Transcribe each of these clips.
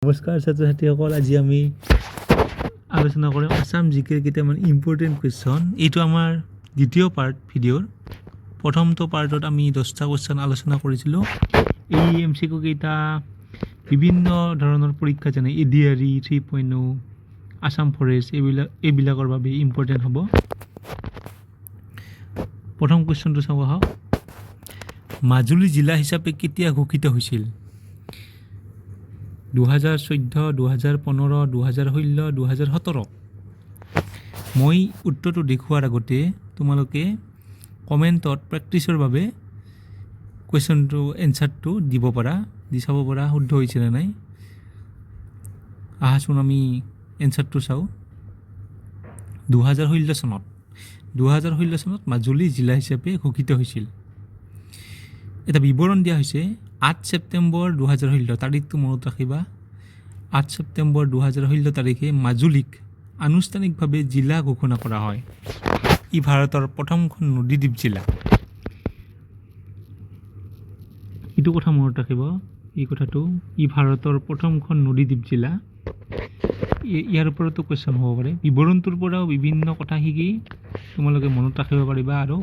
নমস্কাৰ ছাত্ৰ-ছাত্ৰীসকল, আজি আমি আলোচনা কৰিম আছাম জিকেৰ কেইটামান ইম্পৰ্টেণ্ট কুৱেশ্যন। এইটো আমাৰ দ্বিতীয় পাৰ্ট ভিডিঅ'ৰ। প্ৰথমটো পাৰ্টত আমি 10টা কুৱেশ্যন আলোচনা কৰিছিলোঁ। এই MCQ কেইটা বিভিন্ন ধৰণৰ পৰীক্ষা যেনে ADRE 3.0, আছাম ফৰেষ্ট এইবিলাকৰ বাবে ইম্পৰ্টেণ্ট হ'ব। প্ৰথম কুৱেশ্যনটো চাওঁ আহক। মাজুলী জিলা হিচাপে কেতিয়া ঘোষিত হৈছিল? 2014, 2015, 2016, 2017। মই উত্তৰটো দেখুওৱাৰ আগতে তোমালোকে কমেণ্টত প্ৰেক্টিছৰ বাবে কুৱেশ্যনটো এনচাৰটো দিব পাৰা, দি চাব পাৰা শুদ্ধ হৈছে নে নাই। আহাচোন আমি এনচাৰটো চাওঁ। 2016 চনত 2016 চনত মাজুলী জিলা হিচাপে ঘোষিত হৈছিল। এটা বিৱৰণ দিয়া হৈছে 8 ছেপ্টেম্বৰ 2016, তাৰিখটো মনত ৰাখিবা। 8 ছেপ্টেম্বৰ 2016 তাৰিখে মাজুলীক আনুষ্ঠানিকভাৱে জিলা ঘোষণা কৰা হয়। ই ভাৰতৰ প্ৰথমখন নদীদ্বীপ জিলা। এইটো কথা মনত ৰাখিব, এই কথাটো। ই ভাৰতৰ প্ৰথমখন নদীদ্বীপ জিলা। ইয়াৰ ওপৰতো কুৱেশ্যন হ'ব পাৰে। বিৱৰণটোৰ পৰাও বিভিন্ন কথা শিকি তোমালোকে মনত ৰাখিব পাৰিবা আৰু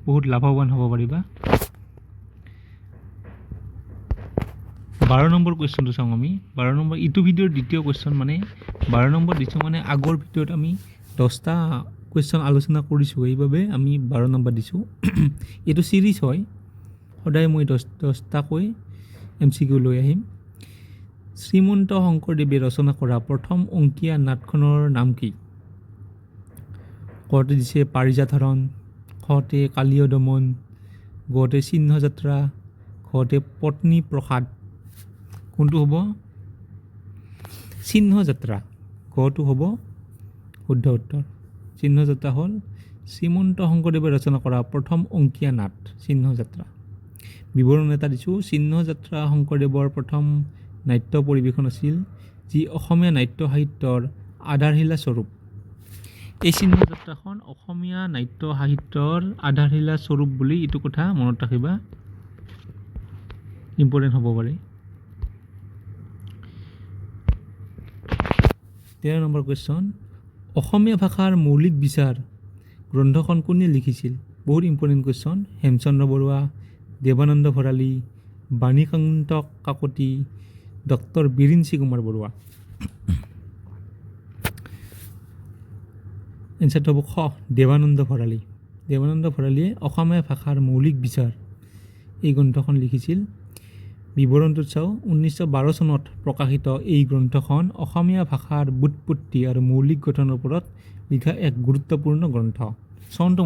বহুত লাভৱান হ'ব পাৰিবা। 12 নম্বৰ কুৱেশ্যনটো চাওঁ আমি। 12 নম্বৰ, ইটো ভিডিঅ'ৰ দ্বিতীয় কুৱেশ্যন, মানে 12 নম্বৰ দিছোঁ, মানে আগৰ ভিডিঅ'ত আমি 10টা কুৱেশ্যন আলোচনা কৰিছোঁ, সেইবাবে আমি 12 নম্বৰ দিছোঁ। এইটো ছিৰিজ হয়, সদায় মই 10টাকৈ MCQ লৈ আহিম। শ্ৰীমন্ত শংকৰদেৱে ৰচনা কৰা প্ৰথম অংকীয়া নাটখনৰ নাম কি? কতে দিছে পাৰিজাত হৰণ, খতে কালীয় দমন, গতে চিহ্নযাত্ৰা, ঘতে পত্নী প্ৰসাদ। কোনটো হ'ব? চিহ্নযাত্ৰা। গটো হ'ব শুদ্ধ উত্তৰ। চিহ্নযাত্ৰা হ'ল শ্ৰীমন্ত শংকৰদেৱে ৰচনা কৰা প্ৰথম অংকীয়া নাট চিহ্নযাত্ৰা। বিৱৰণ এটা দিছোঁ। চিহ্নযাত্ৰা শংকৰদেৱৰ প্ৰথম নাট্য পৰিৱেশন আছিল, যি অসমীয়া নাট্য সাহিত্যৰ আধাৰশিলা স্বৰূপ। এই চিহ্নযাত্ৰাখন অসমীয়া নাট্য সাহিত্যৰ আধাৰশিলা স্বৰূপ বুলি এইটো কথা মনত ৰাখিবা, ইম্পৰ্টেণ্ট হ'ব পাৰে। 13 নম্বৰ কুৱেশ্যন। অসমীয়া ভাষাৰ মৌলিক বিচাৰ গ্ৰন্থখন কোনে লিখিছিল? বহুত important question. Hemchandra Barua, Debananda Bharali, Banikanta Kakati, doctor Biranchi Kumar Barua. এনচাৰটো হ'ব খ, দেৱানন্দ ভৰালী। দেৱানন্দ ভৰালীয়ে অসমীয়া ভাষাৰ মৌলিক বিচাৰ এই গ্ৰন্থখন লিখিছিল। বিৱৰণটোত চাওঁ। 1912 চনত প্ৰকাশিত এই গ্ৰন্থখন অসমীয়া ভাষাৰ ব্যুৎপত্তি আৰু মৌলিক গঠনৰ ওপৰত লিখা এক গুৰুত্বপূৰ্ণ গ্ৰন্থ। চনটো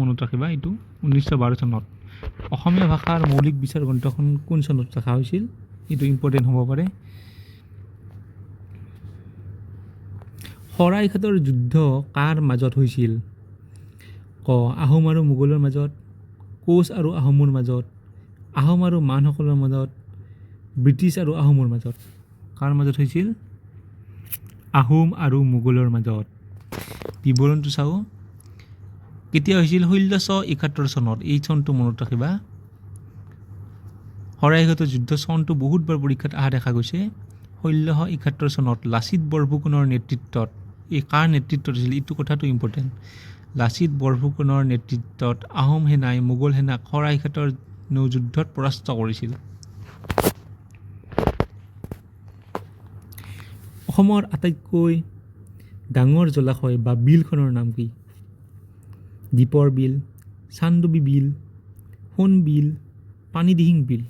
মনত ৰাখিবা। এইটো 1912 চনত। অসমীয়া ভাষাৰ মৌলিক বিচাৰ গ্ৰন্থখন কোন চনত লিখা হৈছিল, এইটো ইম্পৰ্টেণ্ট হ'ব পাৰে। শৰাইঘাটৰ যুদ্ধ কাৰ মাজত হৈছিল? ক, আহোম আৰু মোগলৰ মাজত, কোচ আৰু আহোমৰ মাজত, আহোম আৰু মানসকলৰ মাজত, ব্ৰিটিছ আৰু আহোমৰ মাজত। কাৰ মাজত হৈছিল? আহোম আৰু মোগলৰ মাজত। বিৱৰণটো চাওঁ। কেতিয়া হৈছিল? 1671 চনত। এই চনটো মনত ৰাখিবা। শৰাইঘাটৰ যুদ্ধ চনটো বহুতবাৰ পৰীক্ষাত অহা দেখা গৈছে। 1671 চনত লাচিত বৰফুকনৰ নেতৃত্বত, এই কাৰ নেতৃত্বত হৈছিল এইটো কথাটো ইম্পৰ্টেণ্ট। লাচিত বৰফুকনৰ নেতৃত্বত আহোম সেনাই মোগল সেনাক শৰাইঘাটৰ নৌযুদ্ধত পৰাস্ত কৰিছিল। অসমৰ আটাইতকৈ ডাঙৰ জলাশয় বা বিলখনৰ নাম কি? দীপৰ বিল, চান্দুবি বিল, সোণ বিল, পানীদিহিং বিল।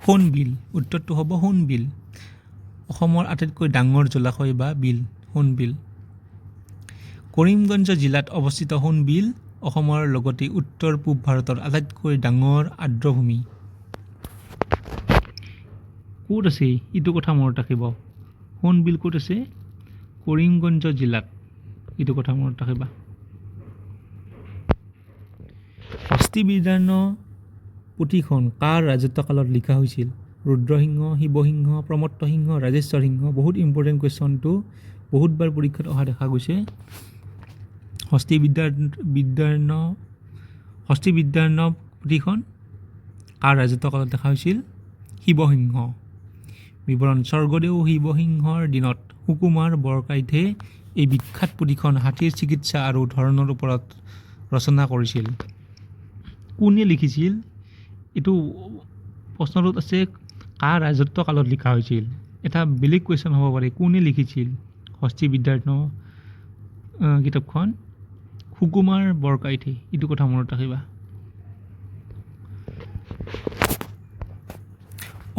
সোণ বিল। উত্তৰটো হ'ব সোণ বিল। অসমৰ আটাইতকৈ ডাঙৰ জলাশয় বা বিল সোণ বিল। কৰিমগঞ্জ জিলাত অৱস্থিত সোণ বিল অসমৰ লগতে উত্তৰ পূব ভাৰতৰ আটাইতকৈ ডাঙৰ আৰ্দ্ৰভূমি। ক'ত আছে এইটো কথা মনত ৰাখিব। সোণ বিল ক'ত আছে? কৰিমগঞ্জ জিলাত। এইটো কথা মনত ৰাখিবা। হস্তিবিদাৰ্ণ পুথিখন কাৰ ৰাজত্বকালত লিখা হৈছিল? ৰুদ্ৰসিংহ, শিৱসিংহ, প্ৰমত্ত সিংহ, ৰাজেশ্বৰ সিংহ। বহুত ইম্পৰ্টেণ্ট কুৱেশ্যনটো, বহুতবাৰ পৰীক্ষাত অহা দেখা গৈছে। হস্তিবিদাৰ্ণ পুথিখন কাৰ ৰাজত্ব কালত দেখা হৈছিল? শিৱসিংহ। বিৱৰণ: স্বৰ্গদেউ শিৱসিংহৰ দিনত সুকুমাৰ বৰকাইতে এই বিখ্যাত পুথিখন হাতীৰ চিকিৎসা আৰু ধৰণৰ ওপৰত ৰচনা কৰিছিল। কোনে লিখিছিল? এইটো প্ৰশ্নটোত আছে কাৰ ৰাজত্ব কালত লিখা হৈছিল। এটা বেলেগ কুৱেশ্যন হ'ব পাৰে, কোনে লিখিছিল হস্তি বিদ্যাৰ্থ কিতাপখন? সুকুমাৰ বৰকাইতে। এইটো কথা মনত ৰাখিবা।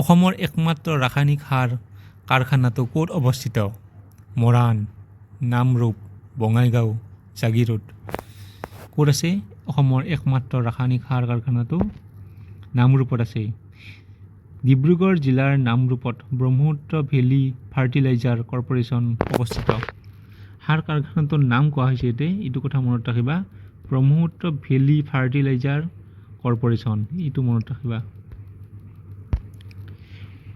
অসমৰ একমাত্ৰ ৰাসায়নিক সাৰ কাৰখানাটো ক'ত অৱস্থিত? মৰাণ, নামৰূপ, বঙাইগাঁও, জাগিৰোড। ক'ত আছে অসমৰ একমাত্ৰ ৰাসায়নিক সাৰ কাৰখানাটো? নামৰূপত আছে। ডিব্ৰুগড় জিলাৰ নামৰূপত ব্ৰহ্মপুত্ৰ ভেলী ফাৰ্টিলাইজাৰ কৰ্পোৰেচন অৱস্থিত। সাৰ কাৰখানাটোৰ নাম কোৱা হৈছে ইয়াতে, এইটো কথা মনত ৰাখিবা, ব্ৰহ্মপুত্ৰ ভেলী ফাৰ্টিলাইজাৰ কৰ্পোৰেচন। এইটো মনত ৰাখিবা।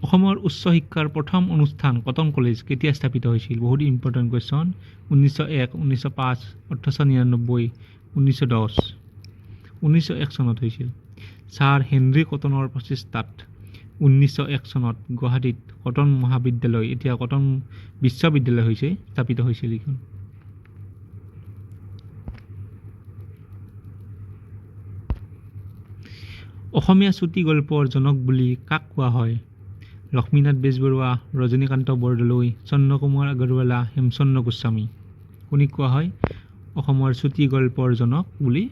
অসমৰ উচ্চ শিক্ষাৰ প্ৰথম অনুষ্ঠান কটন কলেজ কেতিয়া স্থাপিত হৈছিল? বহুত ইম্পৰ্টেণ্ট কুৱেশ্যন। 1901, 1905, 1899, 1910। 1901 চনত হৈছিল। ছাৰ হেনৰী কটনৰ প্ৰচেষ্টাত 1901 চনত গুৱাহাটীত কটন মহাবিদ্যালয়, এতিয়া কটন বিশ্ববিদ্যালয় হৈছে, স্থাপিত হৈছিল এইখন। অসমীয়া চুটি গল্পৰ জনক বুলি কাক কোৱা হয়? লক্ষ্মীনাথ বেজবৰুৱা, ৰজনীকান্ত বৰদলৈ, চন্দ্ৰকুমাৰ আগৰৱালা, হেমচন্দ্ৰ গোস্বামী। কোনে কোৱা হয় অসমৰ চুটি গল্পৰ জনক বুলি?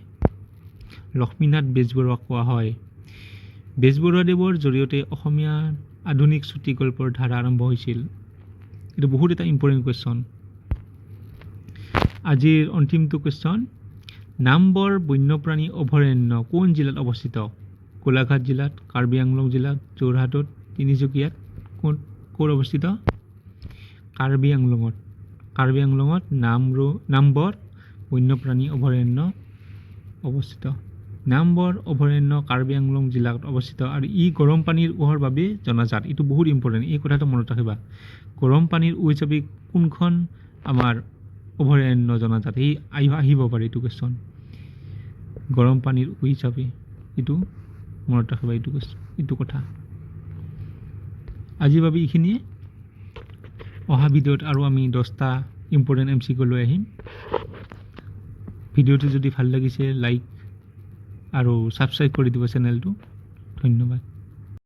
লক্ষ্মীনাথ বেজবৰুৱাক কোৱা হয়। বেজবৰুৱাদেৱৰ জৰিয়তে অসমীয়াৰ আধুনিক চুটি গল্পৰ ধাৰা আৰম্ভ হৈছিল। এইটো বহুত এটা ইম্পৰ্টেণ্ট কুৱেশ্যন। আজিৰ অন্তিমটো কুৱেশ্যন, নামবৰ বন্যপ্ৰাণী অভয়াৰণ্য কোন জিলাত অৱস্থিত? গোলাঘাট জিলাত, কাৰ্বি আংলং জিলাত, যোৰহাটত, তিনিচুকীয়াত। ক'ত অৱস্থিত? কাৰ্বি আংলঙত। কাৰ্বি আংলঙত নামবৰ বন্যপ্ৰাণী অভয়াৰণ্য অৱস্থিত। নামবৰ অভয়াৰণ্য কাৰ্বি আংলং জিলাত অৱস্থিত আৰু ই গৰম পানীৰ উহৰ বাবে জনাজাত। এইটো বহুত ইম্পৰ্টেণ্ট, এই কথাটো মনত ৰাখিবা। গৰম পানীৰ উহ হিচাপে কোনখন আমাৰ অভয়াৰণ্য জনাজাত? এই আহিব পাৰে এইটো কুৱেশ্যন। গৰম পানীৰ উহ হিচাপে, এইটো মনত ৰাখিবা এইটো কথা। আজিৰ বাবে এইখিনিয়ে। অহা ভিডিঅ'ত আৰু আমি 10টা ইম্পৰ্টেণ্ট MCQ লৈ আহিম। ভিডিঅ'টো যদি ভাল লাগিছে লাইক আৰু ছাবস্ক্ৰাইব কৰি দিব চেনেলটো। ধন্যবাদ।